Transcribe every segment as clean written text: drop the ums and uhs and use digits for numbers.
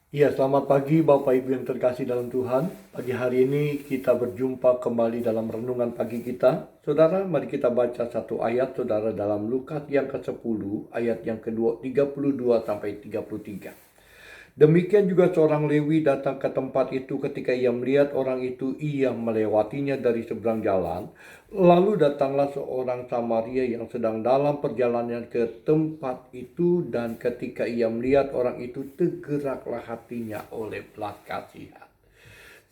Ya, selamat pagi Bapak Ibu yang terkasih dalam Tuhan. Pagi hari ini kita berjumpa kembali dalam renungan pagi kita. Saudara, mari kita baca satu ayat saudara dalam Lukas yang ke-10 ayat yang kedua 32 sampai 33. Demikian juga seorang Lewi datang ke tempat itu. Ketika ia melihat orang itu, ia melewatinya dari seberang jalan. Lalu datanglah seorang Samaria yang sedang dalam perjalanan ke tempat itu, dan ketika ia melihat orang itu, tergeraklah hatinya oleh belas kasihan.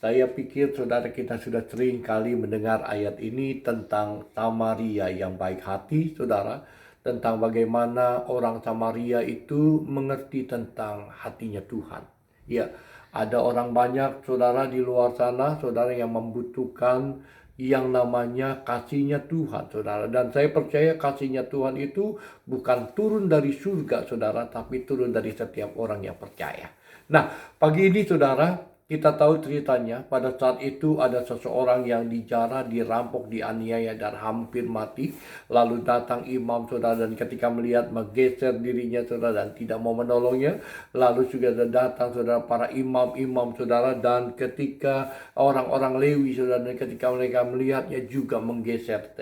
Saya pikir saudara kita sudah sering kali mendengar ayat ini tentang Samaria yang baik hati, saudara. Tentang bagaimana orang Samaria itu mengerti tentang hatinya Tuhan. Ya, ada orang banyak saudara di luar sana, saudara, yang membutuhkan yang namanya kasihnya Tuhan, saudara. Dan saya percaya kasihnya Tuhan itu bukan turun dari surga, saudara, tapi turun dari setiap orang yang percaya. Nah, pagi ini saudara, kita tahu ceritanya. Pada saat itu ada seseorang yang dijara, dirampok, dianiaya dan hampir mati. Lalu datang imam saudara, dan ketika melihat menggeser dirinya saudara dan tidak mau menolongnya. Lalu juga datang saudara para imam-imam saudara, dan ketika orang-orang Lewi saudara, dan ketika mereka melihatnya juga menggeser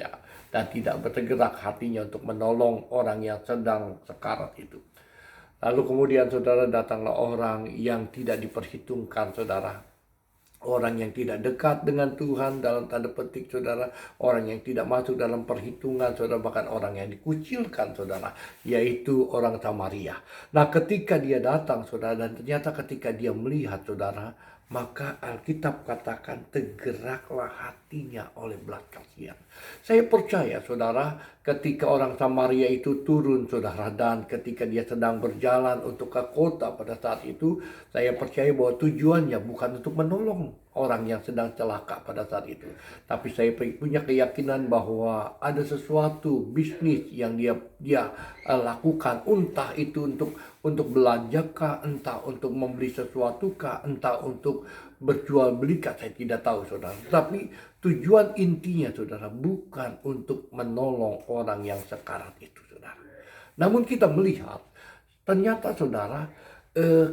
dan tidak bergerak hatinya untuk menolong orang yang sedang sekarat itu. Lalu kemudian saudara, datanglah orang yang tidak diperhitungkan saudara. Orang yang tidak dekat dengan Tuhan dalam tanda petik saudara. Orang yang tidak masuk dalam perhitungan saudara. Bahkan orang yang dikucilkan saudara. Yaitu orang Samaria. Nah, ketika dia datang saudara, dan ternyata ketika dia melihat saudara, maka Alkitab katakan tergeraklah hatinya oleh belas kasihan. Saya percaya saudara, ketika orang Samaria itu turun saudara, dan ketika dia sedang berjalan untuk ke kota pada saat itu, saya percaya bahwa tujuannya bukan untuk menolong orang yang sedang celaka pada saat itu. Tapi saya punya keyakinan bahwa ada sesuatu bisnis yang dia lakukan, entah itu untuk belanja kah, entah untuk membeli sesuatu kah, entah untuk berjual beli kah, saya tidak tahu saudara. Tapi tujuan intinya saudara bukan untuk menolong orang yang sekarat itu saudara. Namun kita melihat ternyata saudara,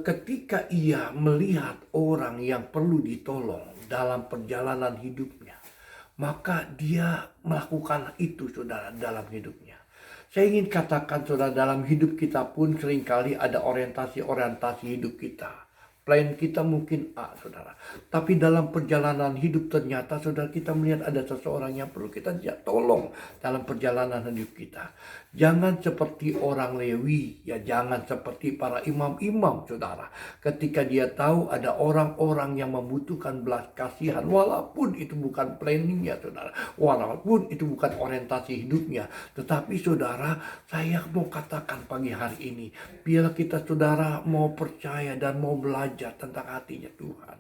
ketika ia melihat orang yang perlu ditolong dalam perjalanan hidupnya, maka dia melakukan itu saudara dalam hidupnya. Saya ingin katakan saudara, dalam hidup kita pun seringkali ada orientasi hidup kita. Plan kita mungkin A saudara. Tapi dalam perjalanan hidup ternyata saudara, kita melihat ada seseorang yang perlu kita tolong dalam perjalanan hidup kita. Jangan seperti orang Lewi, ya jangan seperti para imam-imam saudara. Ketika dia tahu ada orang-orang yang membutuhkan belas kasihan, walaupun itu bukan planningnya saudara, walaupun itu bukan orientasi hidupnya. Tetapi saudara, saya mau katakan pagi hari ini, biar kita saudara mau percaya dan mau belajar tentang hatinya Tuhan.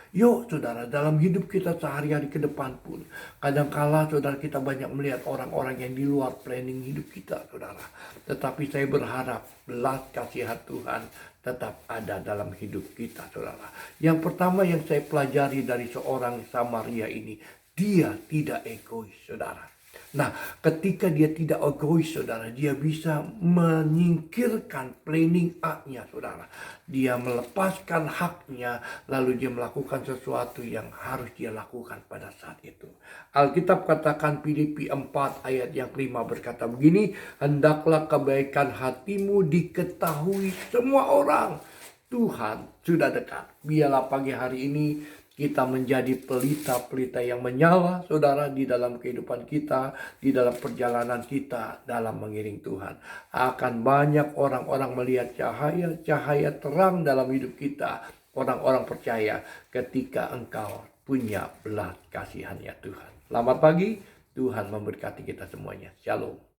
Yuk saudara, dalam hidup kita sehari-hari ke depan pun, kadangkala saudara kita banyak melihat orang-orang yang di luar planning hidup kita saudara. Tetapi saya berharap belas kasihan Tuhan tetap ada dalam hidup kita saudara. Yang pertama yang saya pelajari dari seorang Samaria ini, dia tidak egois saudara. Nah, ketika dia tidak egois saudara, dia bisa menyingkirkan planning A-nya saudara. Dia melepaskan haknya, lalu dia melakukan sesuatu yang harus dia lakukan pada saat itu. Alkitab katakan Filipi 4 ayat yang 5 berkata begini, hendaklah kebaikan hatimu diketahui semua orang. Tuhan sudah dekat. Biarlah pagi hari ini kita menjadi pelita-pelita yang menyala saudara di dalam kehidupan kita, di dalam perjalanan kita dalam mengiring Tuhan. Akan banyak orang-orang melihat cahaya terang dalam hidup kita. Orang-orang percaya ketika engkau punya belas kasihan ya Tuhan. Selamat pagi, Tuhan memberkati kita semuanya. Shalom.